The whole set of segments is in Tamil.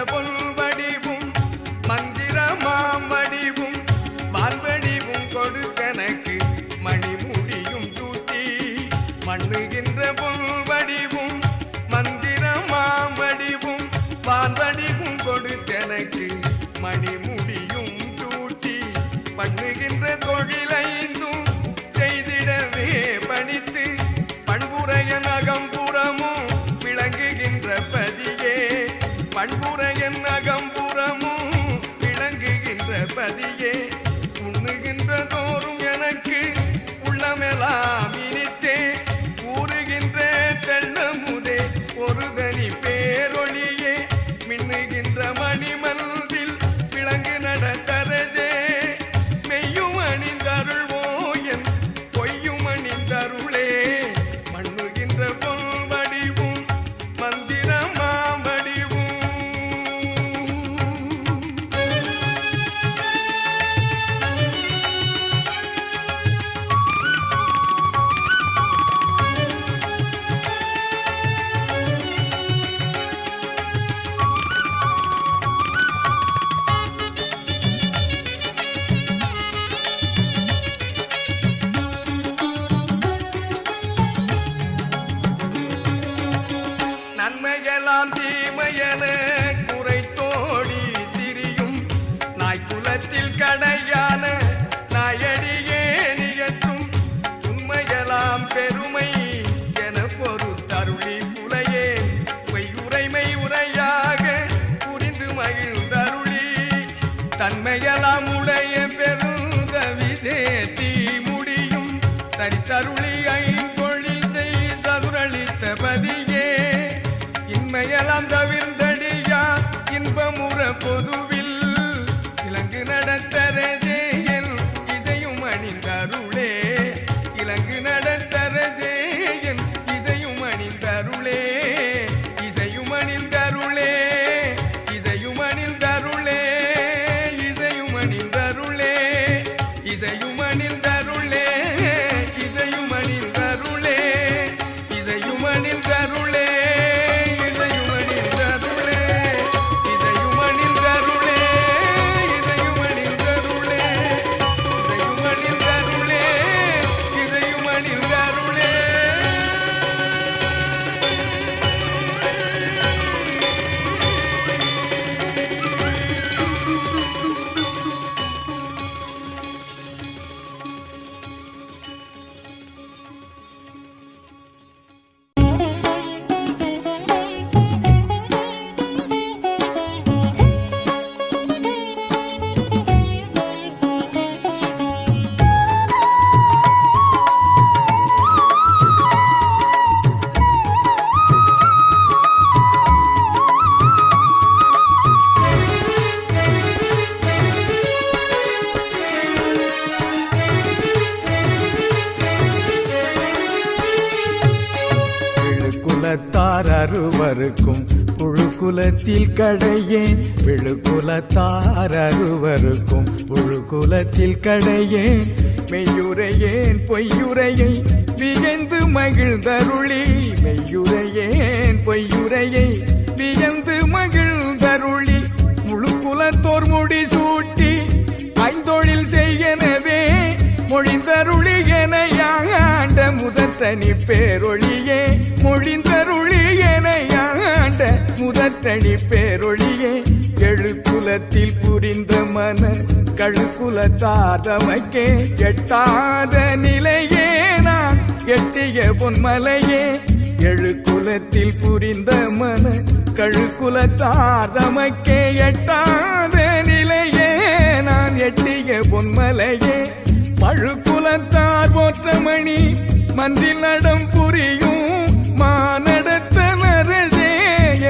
பொன் வடிவும் மந்திரமாம் வடிவும் வாழ்வடிவும் கொடுத்தனக்கு மணிமுடியும் தூட்டி மண்ணுகின்ற பொன் வடிவும் மந்திரமாம் வடிவும் வாழ்வடிவும் கொடுத்தனக்கு மணிமுடியும் தூட்டி பண்ணுகின்ற தொழிலைந்தும் செய்திடவே பணித்து பண்புரையன் அகம்புறமும் விளங்குகின்ற பதியே பண்புரையன் அகம்புறமும் விளங்குகின்ற பதியே உண்ணுகின்ற தோறும் எனக்கு உள்ளமெல்லாம் இனித்தே ஊறுகின்ற தெள்ளமுதே ஒரு தனி பேரொழியே மின்னுகின்ற மணிமல்வில் விளங்கு நடத்தரஜே மெய்யும் அணிந்தருள்வோயன் பொய்யும் அணிந்தருளே மண்ணுகின்ற பொன் வடிவும் மந்திரமாம் வடிவும் நன்மையெல்லாம் தீமையென குறைத்தோடி திரியும் நாய்க்குலத்தில் கடையான நாயடியே நியற்றும் உண்மையெல்லாம் பெருமை என பொறுத்தருளி புலையே பொய்யுரைமை உரையாக புரிந்து மகிழ்ந்தருளி தன்மையெல்லாம் உடைய பெருந்தவி சேர்த்தி முடியும் தரித்தருளி ஐந்தொழில் செய்தருளித்த பதியே இன்மையெல்லாம் தவிர்ந்தடியா இன்பமுற பொதுவில் இலங்கு நடத்தரஜேயன் இதையும் அணிந்தருளே இலங்கு நடத்தரஜேயன் இதையும் அணிந்தருளே இசையும் அணிந்தருளே இசையும் அணிந்தருளே இசையும் அணிந்தருளே இசையும் அணிந்தருளே இசையும் அணிந்தருளே இசையும் அணிந்தருளே அருவருக்கும் புழுக்குலத்தில் கடையேன் விழுக்குலத்தார் அருவருக்கும் புழுக்குலத்தில் கடையேன் மெய்யுரையேன் பொய்யுரையை வியந்து மகிழ்ந்தருளி மெய்யுரையேன் பொய்யுரையை வியந்து மகிழ்ந்தருளி முழுக்குலத்தோர் முடி சூட்டி ஐந்தொழில் செய்யனவே மொழிந்தருளி எனையாண்ட முதற்றணி பேரொழியே மொழிந்தருளி எனையாண்ட முதற்றணி பேரொழியே எழுக்குலத்தில் புரிந்த மன கழுக்குலத்தாதமைக்கே எட்டாத நிலையே நான் எட்டிய பொன்மலையே எழுக்குலத்தில் புரிந்த மன கழுக்குலத்தாதமைக்கே எட்டாத நிலையே நான் எட்டிய பொன்மலையே பழுக்குலத்தார் போற்றமணி மந்தில் நடம் புரியும் மானடத்த நரசே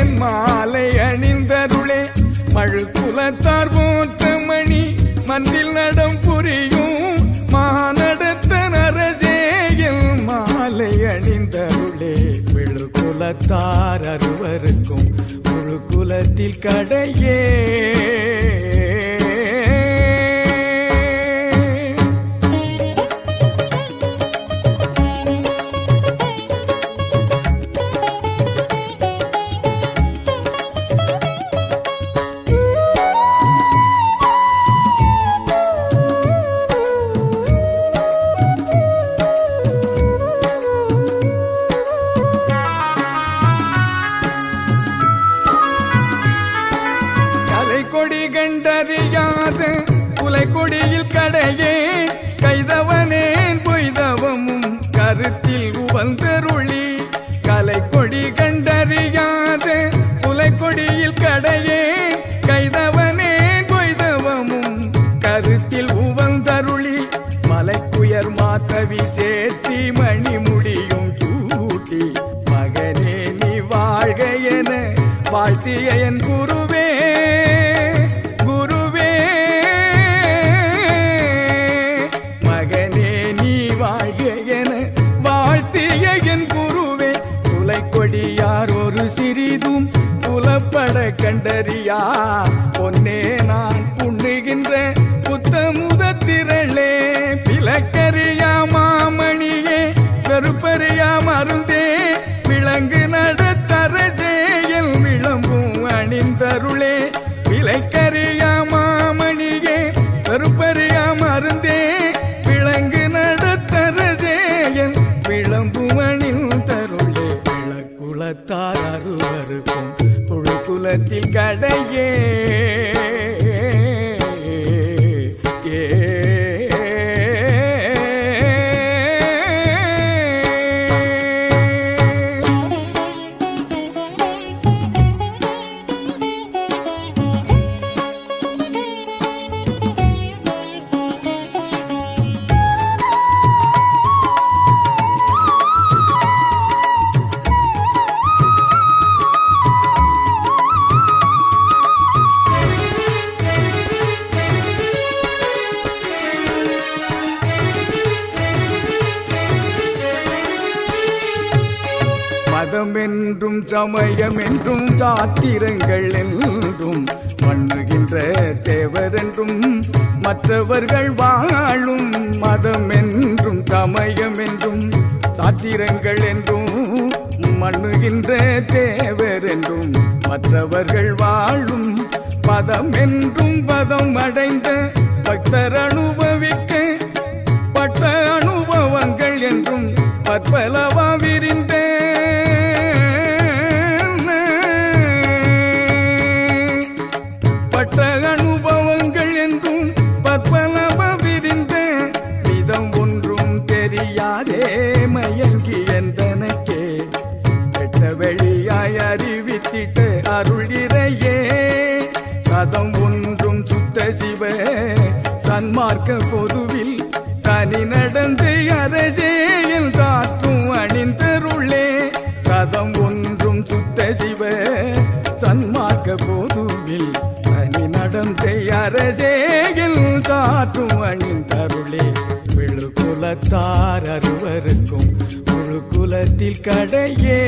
என் மாலை அணிந்தருளே பழுக்குலத்தார் போற்றமணி மந்தில் நடம் புரியும் மானடத்த நரசே என் மாலை அணிந்தருளே விழுக்குலத்தார் அருவருக்கும் முழுக்குலத்தில் கடையே உவந்தருளி கலை கொடி கண்டறியாத புலை கொடியில் கடையே கைதவனே கொய்தவமும் கருத்தில் உவந்தருளி மலைக்குயர் மாத்தவி சேர்த்தி மணிமுடியும் சூட்டி மகனே நீ வாழ்க என வாழ்த்திய என் குருவே குருவே மகனே நீ வாழ்க என வாழ்த்திய என் குருவே குலை கொடியார் ஒரு சிறிதும் புலப்பட கண்டறியா பொன்னே நான் உண்ணுகின்ற புத்தமுத திரளே பிளக்கரியா மாமணியே கருப்பறியா மருந்தே விலங்கு நடத்தரஜேயல் விளம்பும் அணிந்தருளே விலைக்கரியா மாமணியே கருப்பறியா மருந்தே விலங்கு நடத்தரஜேயல் விளம்பும் அணிந்தருளே விளக்குலத்தார் அருவருக்கும் புழுக்குலத்தில் கடையே மதம் என்றும் சமயம் என்றும் சாத்திரங்கள் என்றும் மண்ணுகின்ற தேவர் என்றும் மற்றவர்கள் வாழும் மதம் என்றும் சமயம் என்றும் சாத்திரங்கள் என்றும் மண்ணுகின்ற தேவர் என்றும் மற்றவர்கள் வாழும் பதம் என்றும் பதம் அடைந்த பக்தர் அனுபவிக்க பட்ட அனுபவங்கள் என்றும் பற்பலவா விரிந்த பட்ட அனுபவங்கள் என்றும் பற்பலவ விரிந்த விதம் ஒன்றும் தெரியாதே மயங்கி என்றனக்கே கெட்ட வெளியாய் அறிவித்திட்ட அருளிரையே சதம் ஒன்றும் சுத்த சிவ சன்மார்க்க பொதுவில் தனி நடந்து அரஜேயில் காற்றும் அணிந்தருளே சதம் ஒன்றும் சுத்த சிவ சன்மார்க்க பொதுவில் தனி நடந்து அரஜேயில் காற்றும் அணிந்தருளே விழுக்குலத்தார் அருவருக்கும் முழுக்குலத்தில் கடையே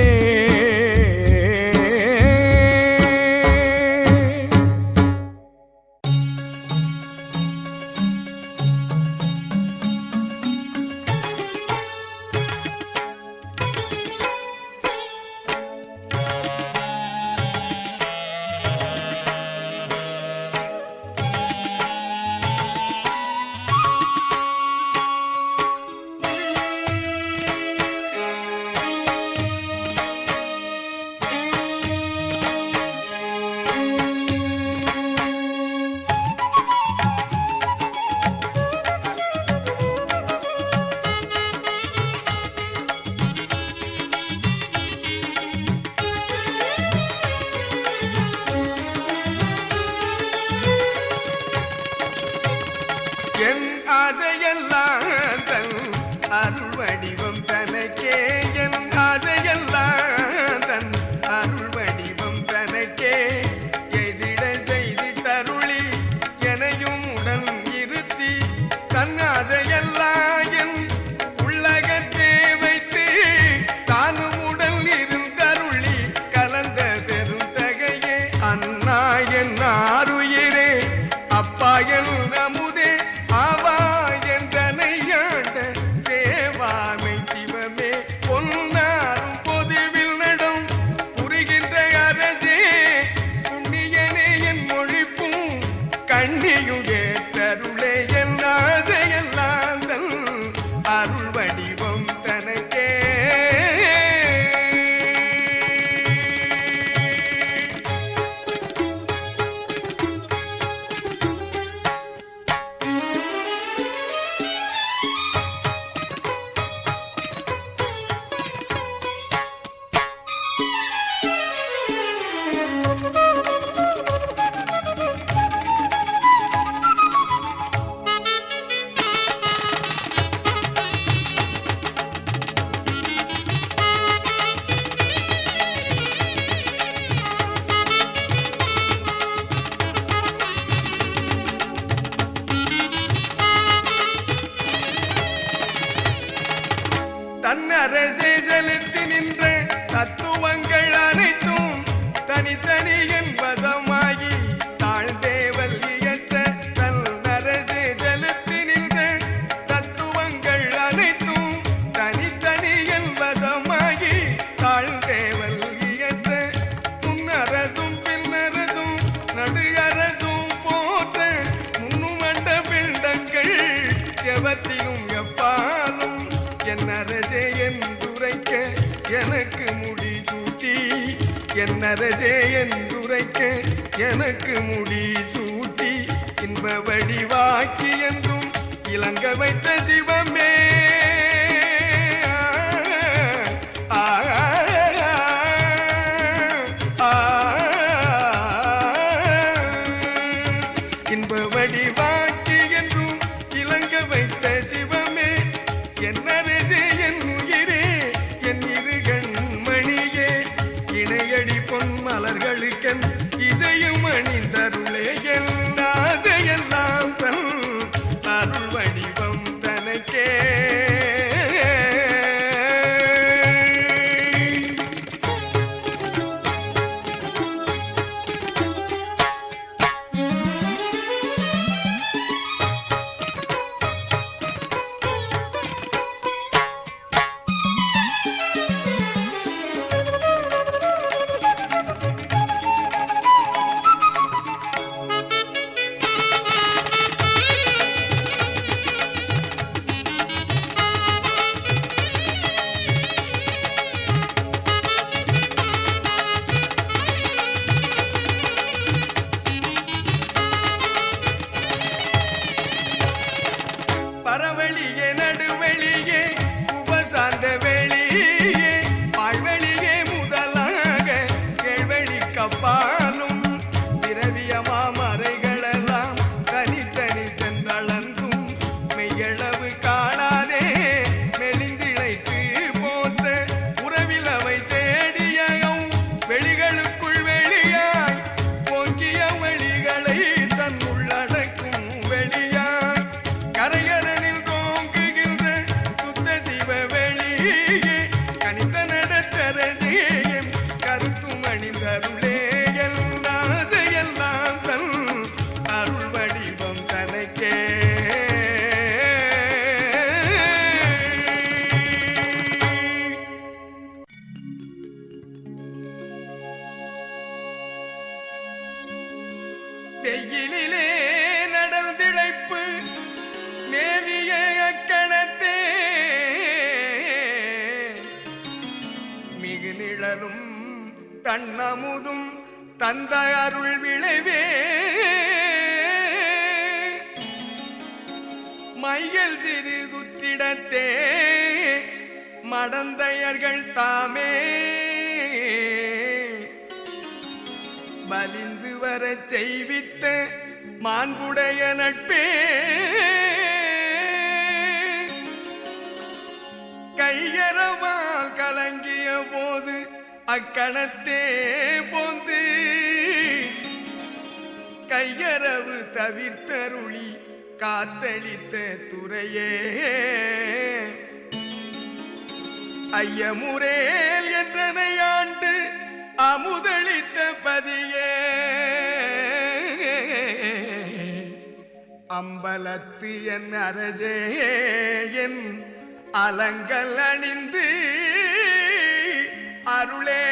எனக்கு முடி சூட்டி என்னரதே என்றுரைக்க எனக்கு முடி சூட்டி இன்ப வடிவாக்கி என்றும் இளங்க வைத்த சிவமே இன்ப வடிவாக்கி என்றும் இளங்க வைத்த சிவமே என்னரதே என் உயிரே என் இருகண் மணியே இணையடி பொன் மலர்களுக்கென் இதையும் அணிந்தருளே எல்லாதையெல்லாம் தன் அருள் வடிவம் தனக்கே பரவழியே நடுவெளியே உபசார்ந்த வெளியே பாழ்வெளியே முதலாக கேள்வெளி கப்பாலும் பிறவிய மாமறைகளெல்லாம் தனித்தனி சென்றளந்தும் மெய்யளவு காணாதே மெலிந்திழைத்து போத்த உறவில் அவை தேடிய வெளிகளுக்குள் வெளியாய் பொங்கிய வெளிகளை தன் உள்ளடக்கும் வெளியாய் கரையர கருத்தும் அணிந்தருளே எல்லாதையெல்லாம் தன் அருள் வடிவம் தனக்கே வெயிலிலே நடந்திழைப்பு மேவிய அக்கணத்தே மிகு நிழலும் தன்னமுதும் தந்த அருள் விளைவே மையல் திருதுற்றிடத்தே மடந்தையர்கள் தாமே பலிந்து வரச் செய்வித்த மாண்புடைய நட்பே கையறவால் கலங்கிய போது அக்கணத்தே போந்து கையறவு தவிர்த்தருளி காத்தளித்த துறையே ஐயமுரேல் என்றனை ஆண்டு அமுதளித்த பதியே அம்பலத்து என் அரசே என் அலங்கல் அணிந்து அருளே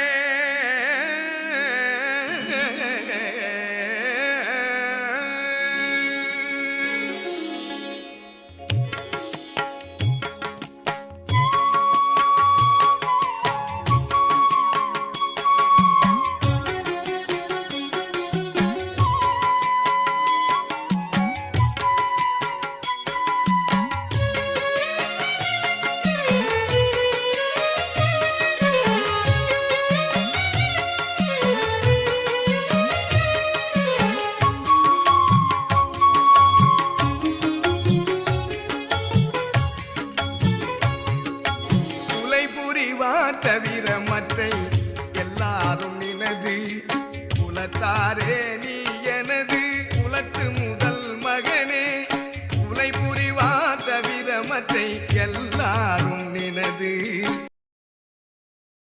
தவிர மற்றை எல்லாரும் நினது குலத்தாரே நீ எனது குலத்து